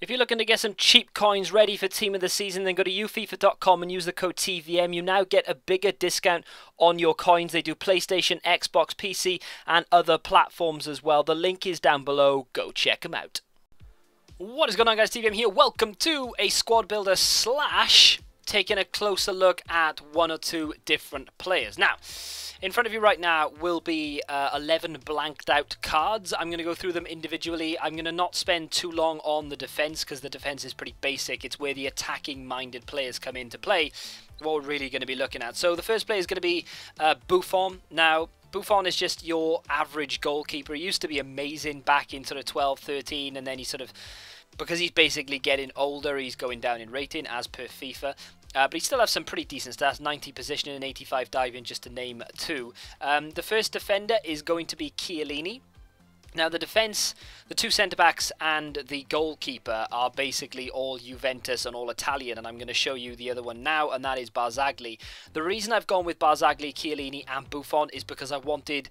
If you're looking to get some cheap coins ready for Team of the Season, then go to ufifa.com and use the code TVM. You now get a bigger discount on your coins. They do PlayStation, Xbox, PC, and other platforms as well. The link is down below. Go check them out. What is going on, guys? TVM here. Welcome to a squad builder slash taking a closer look at one or two different players. Now, in front of you right now will be 11 blanked out cards. I'm going to go through them individually. I'm going to not spend too long on the defense because the defense is pretty basic. It's where the attacking minded players come into play, what we're really going to be looking at. So the first player is going to be Buffon. Now, Buffon is just your average goalkeeper. He used to be amazing back in sort of 12, 13, and then he sort of, because he's basically getting older, he's going down in rating as per FIFA. But he still has some pretty decent stats, 90 positioning and 85 diving, just to name two. The first defender is going to be Chiellini. Now the defence, the two centre-backs and the goalkeeper are basically all Juventus and all Italian, and I'm going to show you the other one now, and that is Barzagli. The reason I've gone with Barzagli, Chiellini and Buffon is because I wanted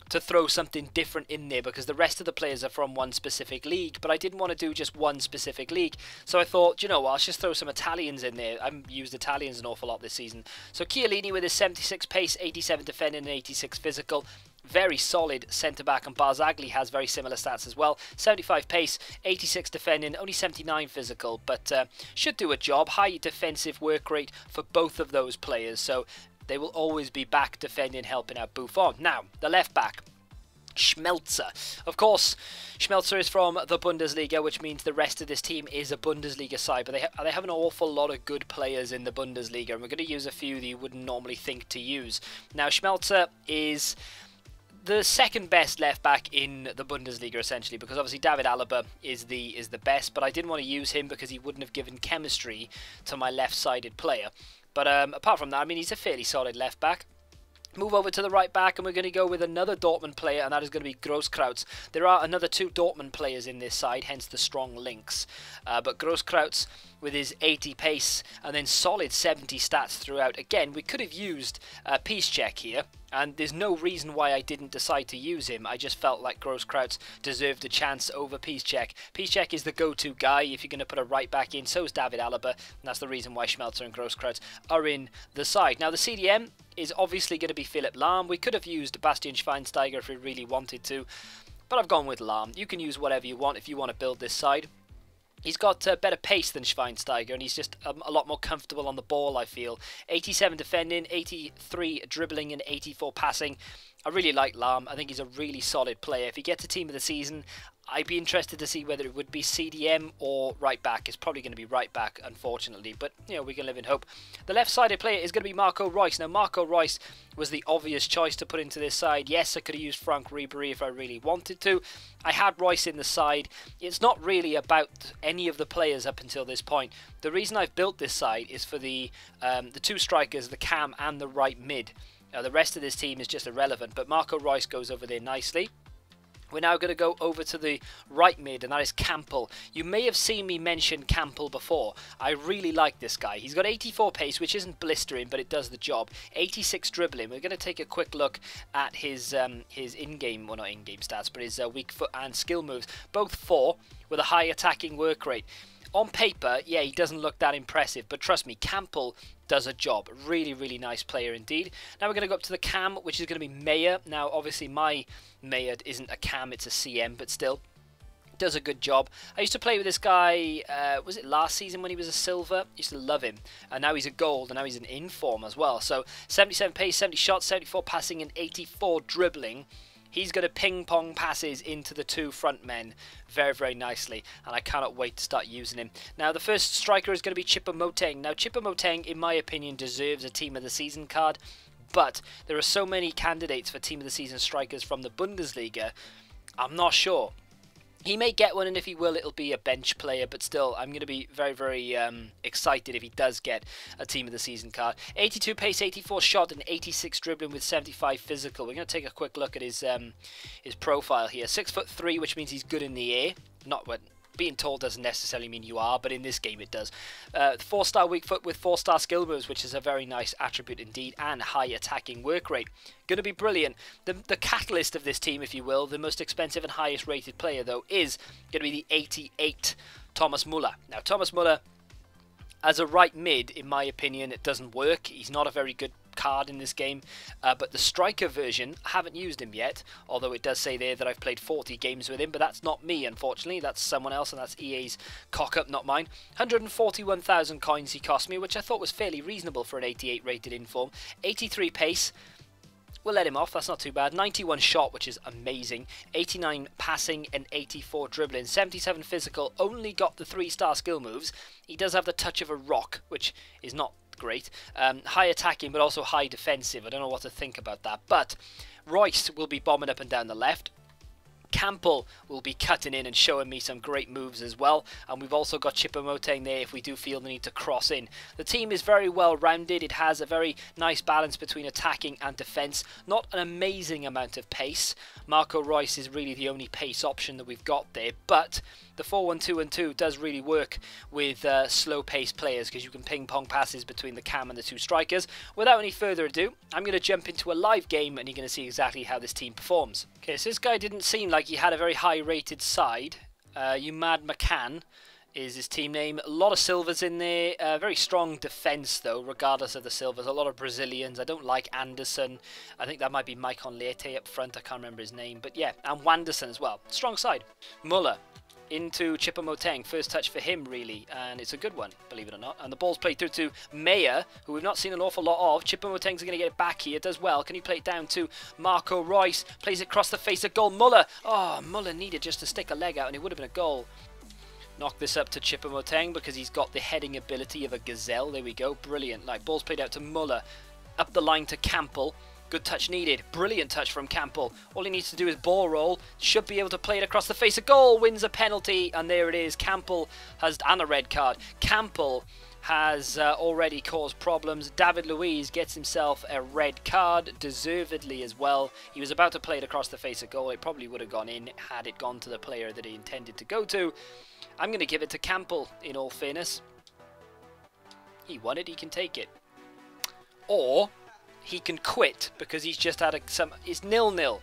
to throw something different in there, because the rest of the players are from one specific league, but I didn't want to do just one specific league. So I thought, you know what, I'll just throw some Italians in there. I've used Italians an awful lot this season. So Chiellini with his 76 pace, 87 defending and 86 physical. Very solid centre-back, and Barzagli has very similar stats as well. 75 pace, 86 defending, only 79 physical, but should do a job. High defensive work rate for both of those players, so they will always be back defending, helping out Buffon. Now, the left back, Schmelzer. Of course, Schmelzer is from the Bundesliga, which means the rest of this team is a Bundesliga side, but they have an awful lot of good players in the Bundesliga, and we're going to use a few that you wouldn't normally think to use. Now, Schmelzer is the second best left back in the Bundesliga, essentially, because obviously David Alaba is the best, but I didn't want to use him because he wouldn't have given chemistry to my left-sided player. But apart from that, I mean, he's a fairly solid left back. Move over to the right back, and we're going to go with another Dortmund player, and that is going to be Grosskrautz. There are another two Dortmund players in this side, hence the strong links. But Grosskrautz with his 80 pace and then solid 70 stats throughout. Again, we could have used Piszczek here, and there's no reason why I didn't decide to use him. I just felt like Grosskrautz deserved a chance over Piszczek. Piszczek is the go-to guy if you're going to put a right back in. So is David Alaba, and that's the reason why Schmelzer and Grosskrautz are in the side. Now the CDM is obviously going to be Philipp Lahm. We could have used Bastian Schweinsteiger if we really wanted to, but I've gone with Lahm. You can use whatever you want if you want to build this side. He's got better pace than Schweinsteiger, and he's just a lot more comfortable on the ball, I feel. 87 defending, 83 dribbling, and 84 passing. I really like Lahm. I think he's a really solid player. If he gets a Team of the Season, I'd be interested to see whether it would be CDM or right back. It's probably going to be right back, unfortunately, but you know, we can live in hope. The left-sided player is going to be Marco Reus. Now, Marco Reus was the obvious choice to put into this side. Yes, I could have used Frank Ribery if I really wanted to. I had Reus in the side. It's not really about any of the players up until this point. The reason I've built this side is for the two strikers, the cam and the right mid. The rest of this team is just irrelevant, but Marco Reus goes over there nicely. We're now going to go over to the right mid, and that is Campbell. You may have seen me mention Campbell before. I really like this guy. He's got 84 pace, which isn't blistering, but it does the job. 86 dribbling. We're going to take a quick look at his in-game, well, not in-game stats, but his weak foot and skill moves. Both 4 with a high attacking work rate. On paper, yeah, he doesn't look that impressive, but trust me, Campbell does a job. Really, really nice player indeed. Now we're going to go up to the cam, which is going to be Meyer. Now, obviously, my Meyer isn't a cam, it's a CM, but still, does a good job. I used to play with this guy, was it last season when he was a silver? I used to love him. And now he's a gold, and now he's an inform as well. So, 77 pace, 70 shots, 74 passing, and 84 dribbling. He's going to ping-pong passes into the two front men very, very nicely, and I cannot wait to start using him. Now, the first striker is going to be Choupo-Moting. Now, Choupo-Moting, in my opinion, deserves a Team of the Season card, but there are so many candidates for Team of the Season strikers from the Bundesliga, I'm not sure. He may get one, and if he will, it'll be a bench player, but still, I'm going to be very, very excited if he does get a Team of the Season card. 82 pace, 84 shot, and 86 dribbling with 75 physical. We're going to take a quick look at his profile here. 6'3", which means he's good in the air. Not what being tall doesn't necessarily mean you are, but in this game it does. 4-star weak foot with 4-star skill moves, which is a very nice attribute indeed, and high attacking work rate. Going to be brilliant. The catalyst of this team, if you will, the most expensive and highest rated player, though, is going to be the 88 Thomas Muller. Now, Thomas Muller, as a right mid, in my opinion, it doesn't work. He's not a very good card in this game, but the striker version, I haven't used him yet, although it does say there that I've played 40 games with him, but that's not me, unfortunately. That's someone else, and that's EA's cock-up, not mine. 141,000 coins he cost me, which I thought was fairly reasonable for an 88 rated inform. 83 pace. We'll let him off, that's not too bad. 91 shot, which is amazing. 89 passing and 84 dribbling. 77 physical, only got the 3-star skill moves. He does have the touch of a rock, which is not great. High attacking, but also high defensive. I don't know what to think about that. But Royce will be bombing up and down the left. Campbell will be cutting in and showing me some great moves as well, and we've also got Choupo-Moting there if we do feel the need to cross in. The team is very well rounded. It has a very nice balance between attacking and defence. Not an amazing amount of pace. Marco Reus is really the only pace option that we've got there, but the 4-1-2-1-2 does really work with slow pace players, because you can ping pong passes between the cam and the two strikers. Without any further ado, I'm going to jump into a live game and you're going to see exactly how this team performs. Okay, so this guy didn't seem like he had a very high rated side. Umad McCann is his team name. A lot of silvers in there. Very strong defence though, regardless of the silvers. A lot of Brazilians. I don't like Anderson. I think that might be Maicon Leite up front. I can't remember his name. But yeah, and Wanderson as well. Strong side. Muller into Choupo-Moting. First touch for him, really, and it's a good one, believe it or not. And the ball's played through to Meyer, who we've not seen an awful lot of. Choupo-Moting's going to get it back here, does well. Can he play it down to Marco Reus? Plays it across the face of goal. Muller. Oh, Muller needed just to stick a leg out, and it would have been a goal. Knock this up to Choupo-Moting because he's got the heading ability of a gazelle. There we go. Brilliant. Like, ball's played out to Muller. Up the line to Campbell. Good touch needed. Brilliant touch from Campbell. All he needs to do is ball roll. Should be able to play it across the face of goal. Wins a penalty. And there it is. Campbell has... and a red card. Campbell has already caused problems. David Luiz gets himself a red card. Deservedly as well. He was about to play it across the face of goal. It probably would have gone in had it gone to the player that he intended to go to. I'm going to give it to Campbell, in all fairness. He won it. He can take it. Or... he can quit because he's just had some... it's 0-0. Let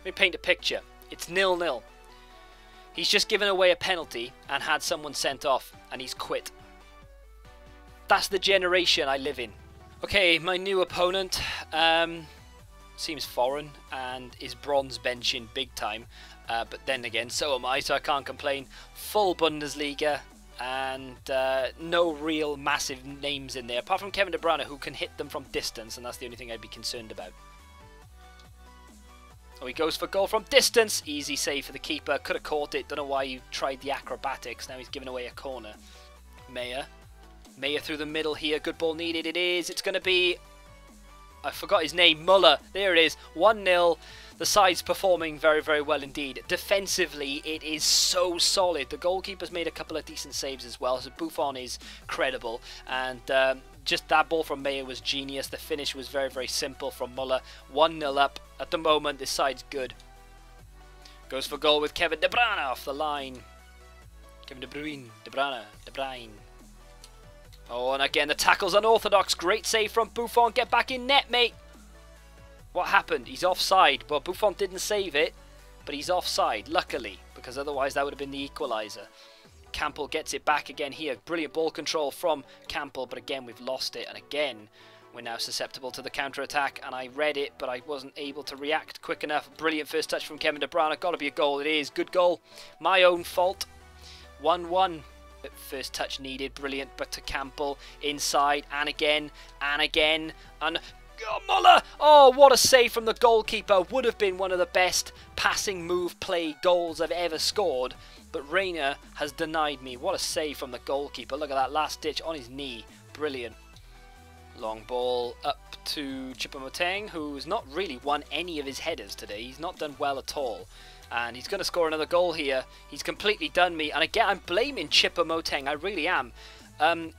me paint a picture. It's 0-0. He's just given away a penalty and had someone sent off and he's quit. That's the generation I live in. Okay, my new opponent seems foreign and is bronze benching big time. But then again, so am I, so I can't complain. Full Bundesliga. And no real massive names in there, apart from Kevin De Bruyne, who can hit them from distance, and that's the only thing I'd be concerned about. Oh, he goes for goal from distance. Easy save for the keeper. Could have caught it. Don't know why he tried the acrobatics. Now he's giving away a corner. Meyer through the middle here. Good ball needed. It is. It's going to be... I forgot his name. Muller. There it is. 1-0. The side's performing very, very well indeed. Defensively, it is so solid. The goalkeeper's made a couple of decent saves as well, so Buffon is credible. And just that ball from Meyer was genius. The finish was very, very simple from Muller. 1-0 up. At the moment, this side's good. Goes for goal with Kevin De Bruyne off the line. Kevin De Bruyne. De Bruyne. Oh, and again, the tackle's unorthodox. Great save from Buffon. Get back in net, mate. What happened? He's offside. Well, Buffon didn't save it, but he's offside, luckily, because otherwise that would have been the equaliser. Campbell gets it back again here. Brilliant ball control from Campbell, but again, we've lost it. And again, we're now susceptible to the counter-attack, and I read it, but I wasn't able to react quick enough. Brilliant first touch from Kevin De Bruyne. Got to be a goal. It is. Good goal. My own fault. 1-1. First touch needed. Brilliant, but to Campbell. Inside, and again, and again, and... oh, Muller! Oh, what a save from the goalkeeper. Would have been one of the best passing move play goals I've ever scored. But Reina has denied me. What a save from the goalkeeper. Look at that last ditch on his knee. Brilliant. Long ball up to Choupo-Moting, who's not really won any of his headers today. He's not done well at all. And he's going to score another goal here. He's completely done me. And again, I'm blaming Choupo-Moting. I really am.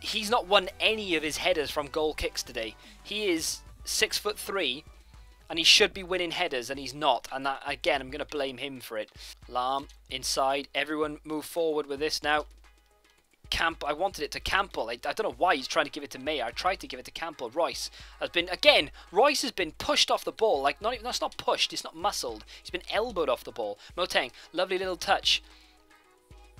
He's not won any of his headers from goal kicks today. He is 6'3", and he should be winning headers, and he's not. And that, again, I'm going to blame him for it. Lahm inside. Everyone move forward with this now. I wanted it to Campbell. I don't know why he's trying to give it to Meyer. I tried to give it to Campbell. Royce has been, again, Royce has been pushed off the ball. Like, not even, that's not pushed. It's not muscled. He's been elbowed off the ball. Moting, lovely little touch.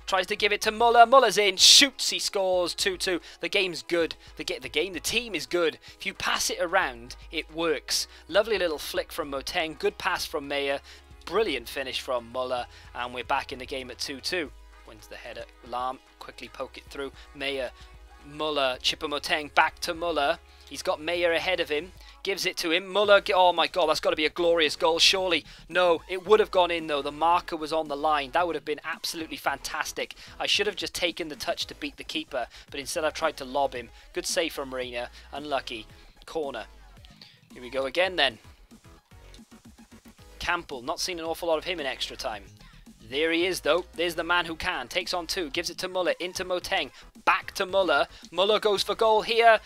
Tries to give it to Muller. Muller's in. Shoots. He scores 2-2. The game's good. The team is good. If you pass it around, it works. Lovely little flick from Moteng. Good pass from Meyer. Brilliant finish from Muller. And we're back in the game at 2-2. Wins the header. Lahm. Quickly poke it through. Meyer. Muller. Choupo-Moting back to Muller. He's got Meyer ahead of him. Gives it to him. Muller, oh my god, that's got to be a glorious goal, surely. No, it would have gone in though. The marker was on the line. That would have been absolutely fantastic. I should have just taken the touch to beat the keeper, but instead I tried to lob him. Good save from Reina. Unlucky. Corner. Here we go again then. Campbell, not seen an awful lot of him in extra time. There he is though. There's the man who can. Takes on two. Gives it to Muller. Into Moteng. Back to Muller. Muller goes for goal here.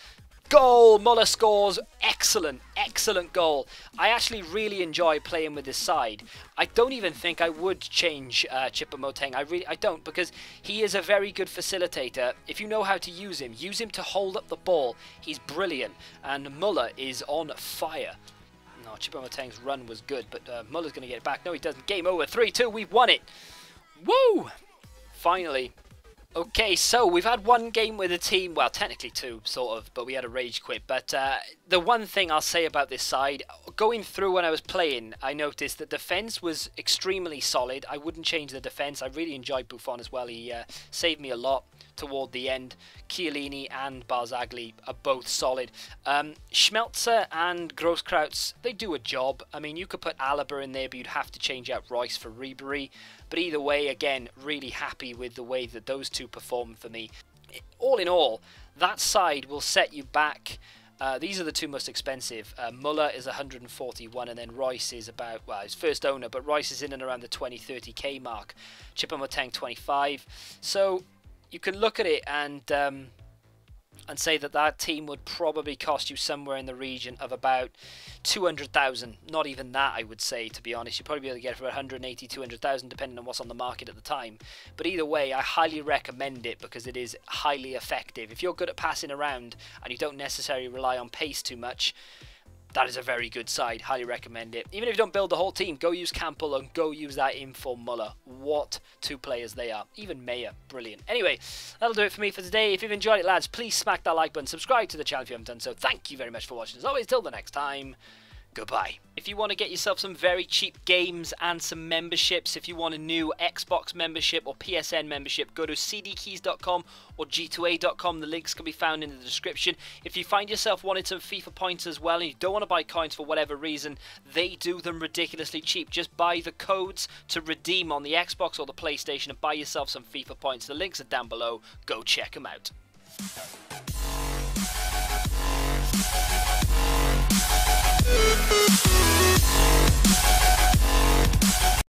Goal! Muller scores. Excellent, excellent goal. I actually really enjoy playing with this side. I don't even think I would change Choupo-Moting. I don't, because he is a very good facilitator. If you know how to use him to hold up the ball. He's brilliant, and Muller is on fire. No, Choupo-Moting's run was good, but Muller's going to get it back. No, he doesn't. Game over. 3-2. We've won it. Woo! Finally. Okay, so we've had one game with a team, well, technically two, sort of, but we had a rage quit. But the one thing I'll say about this side, going through when I was playing, I noticed that defence was extremely solid. I wouldn't change the defence. I really enjoyed Buffon as well. He saved me a lot toward the end. Chiellini and Barzagli are both solid. Schmelzer and Grosskreutz, they do a job. I mean, you could put Alaba in there, but you'd have to change out Royce for Ribery. But either way, again, really happy with the way that those two perform for me. All in all, that side will set you back. These are the two most expensive. Muller is 141, and then Royce is about, well, his first owner, but Royce is in and around the 20-30k mark. Choupo-Moting 25. So you can look at it and say that that team would probably cost you somewhere in the region of about 200,000. Not even that, I would say, to be honest. You'd probably be able to get it for 180, 200,000, depending on what's on the market at the time. But either way, I highly recommend it because it is highly effective. If you're good at passing around and you don't necessarily rely on pace too much, that is a very good side. Highly recommend it. Even if you don't build the whole team, go use Campbell and go use that in for Muller. What two players they are. Even Meyer. Brilliant. Anyway, that'll do it for me for today. If you've enjoyed it, lads, please smack that like button. Subscribe to the channel if you haven't done so. Thank you very much for watching. As always, till the next time, goodbye. If you want to get yourself some very cheap games and some memberships, if you want a new Xbox membership or PSN membership, go to cdkeys.com or g2a.com. The links can be found in the description. If you find yourself wanting some FIFA points as well and you don't want to buy coins for whatever reason, they do them ridiculously cheap. Just buy the codes to redeem on the Xbox or the PlayStation and buy yourself some FIFA points. The links are down below. Go check them out.